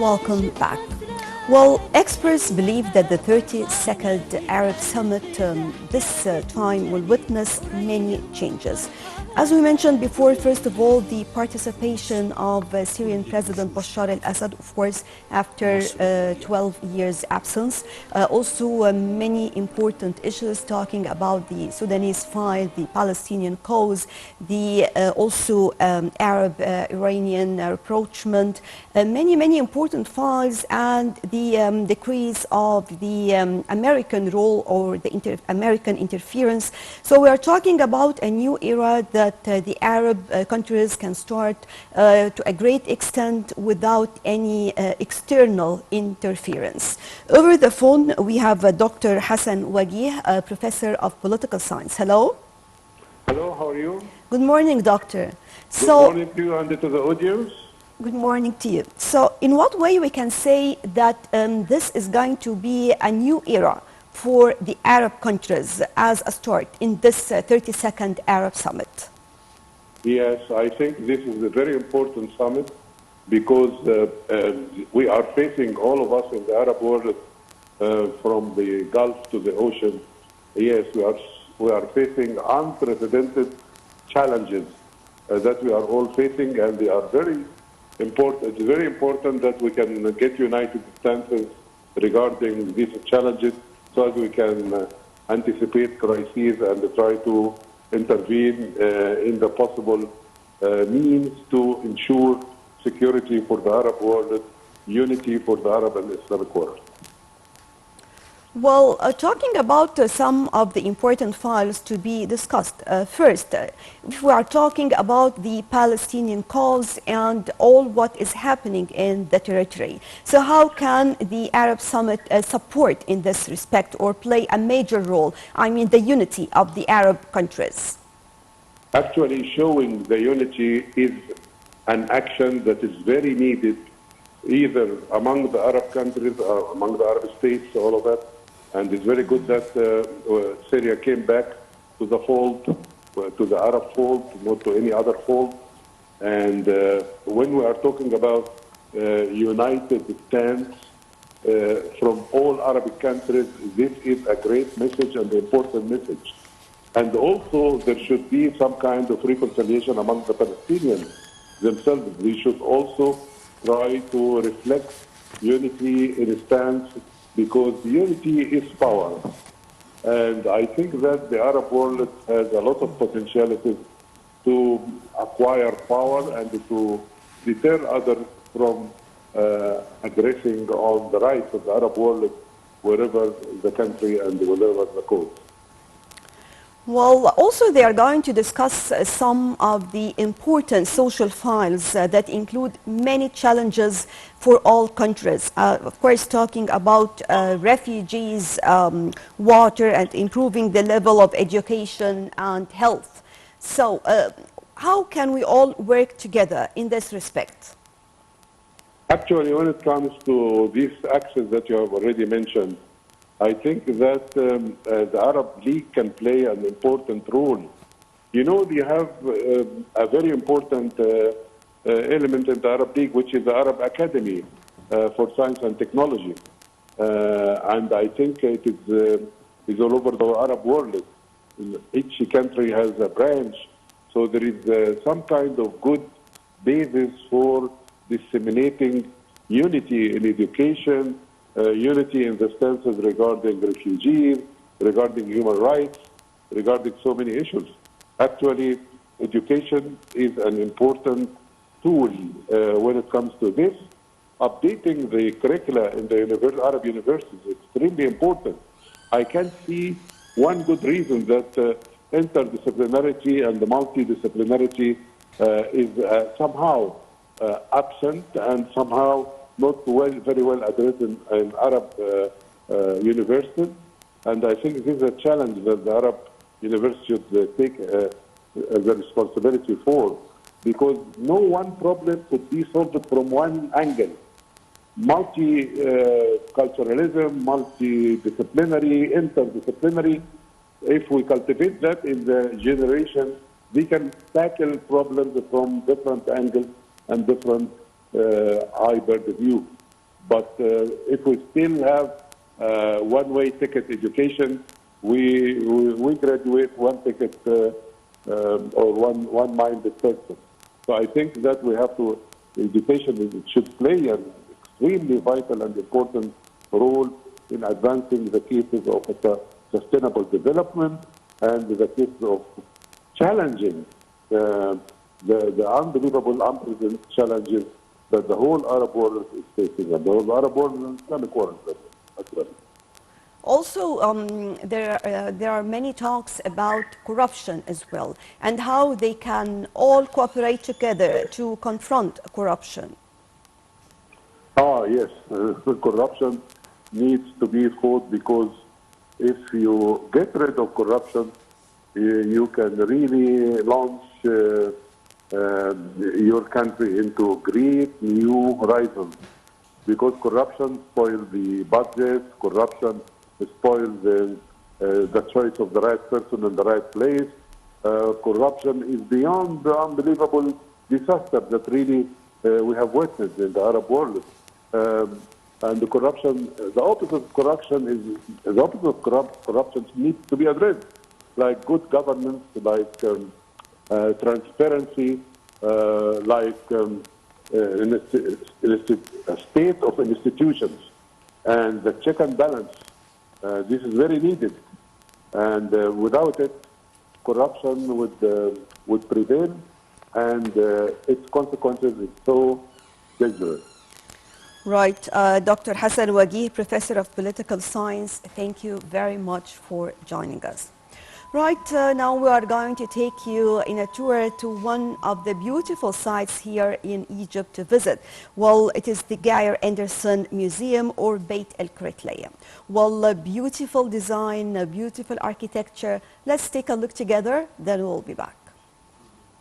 Welcome back. Well, experts believe that the 32nd Arab Summit this time will witness many changes. As we mentioned before, first of all, the participation of Syrian President Bashar al-Assad, of course, after 12 years absence. Also, many important issues talking about the Sudanese file, the Palestinian cause, the also Arab-Iranian rapprochement, many important files, and the decrease of the American role or the American interference. So we are talking about a new era that the Arab countries can start to a great extent without any external interference. Over the phone, we have Dr. Hassan Waguih, a professor of political science. Hello. Hello, how are you? Good morning, doctor. Good morning to you and to the audience. Good morning to you. So in what way we can say that this is going to be a new era for the Arab countries as a start in this 32nd Arab Summit? Yes, I think this is a very important summit because we are facing, all of us in the Arab world, from the Gulf to the ocean. Yes, we are facing unprecedented challenges that we are all facing, and they are very important. It's very important that we can get united stances regarding these challenges so that we can anticipate crises and try to intervene in the possible means to ensure security for the Arab world, unity for the Arab and Islamic world. Well, talking about some of the important files to be discussed. First, if we are talking about the Palestinian cause and all what is happening in the territory. So how can the Arab Summit support in this respect or play a major role? I mean, the unity of the Arab countries. Actually, showing the unity is an action that is very needed either among the Arab countries or among the Arab states, all of that. And it's very good that Syria came back to the fold, to the Arab fold, not to any other fold. And when we are talking about united stance from all Arabic countries, this is a great message and an important message. And also there should be some kind of reconciliation among the Palestinians themselves. We should also try to reflect unity in a stance, because unity is power. And I think that the Arab world has a lot of potentialities to acquire power and to deter others from aggressing on the rights of the Arab world, wherever the country and wherever the cause. Well, also they are going to discuss some of the important social files that include many challenges for all countries. Of course, talking about refugees, water, and improving the level of education and health. So how can we all work together in this respect? Actually, when it comes to these axes that you have already mentioned, I think that the Arab League can play an important role. You know, they have a very important element in the Arab League, which is the Arab Academy for Science and Technology. And I think it is all over the Arab world. Each country has a branch. So there is some kind of good basis for disseminating unity in education, unity in the stances regarding refugees, regarding human rights, regarding so many issues. Actually, education is an important tool when it comes to this. Updating the curricula in the Arab universities is extremely important. I can see one good reason that interdisciplinarity and the multidisciplinarity is somehow absent and somehow not very well addressed in Arab universities. And I think this is a challenge that the Arab universities should take the responsibility for, because no one problem could be solved from one angle. Multiculturalism, multidisciplinary, interdisciplinary, if we cultivate that in the generation, we can tackle problems from different angles and different high-bird view. But if we still have one-way ticket education, we graduate one ticket or one-minded person. So I think that we have to, education should play an extremely vital and important role in advancing the cases of sustainable development and the cases of challenging the unbelievable, unprecedented challenges that the whole Arab world is facing, and the whole Arab world and Islamic world as well. Also, there are many talks about corruption as well, and how they can all cooperate together to confront corruption. Yes, corruption needs to be fought, because if you get rid of corruption, you can really launch your country into great new horizons. Because corruption spoils the budget, corruption spoils the choice of the right person in the right place. Corruption is beyond the unbelievable disaster that really we have witnessed in the Arab world. And the corruption, the opposite of corruption is the opposite of corruption needs to be addressed, like good governance, like transparency, like a state of institutions, and the check and balance. This is very needed, and without it, corruption would prevail, and its consequences is so dangerous. Right. Dr. Hassan Waguih, Professor of Political Science, thank you very much for joining us. Right, now we are going to take you in a tour to one of the beautiful sites here in Egypt to visit. Well, it is the Gayer Anderson Museum, or Beit el-Kritlaya. Well, a beautiful design, a beautiful architecture. Let's take a look together, then we'll be back.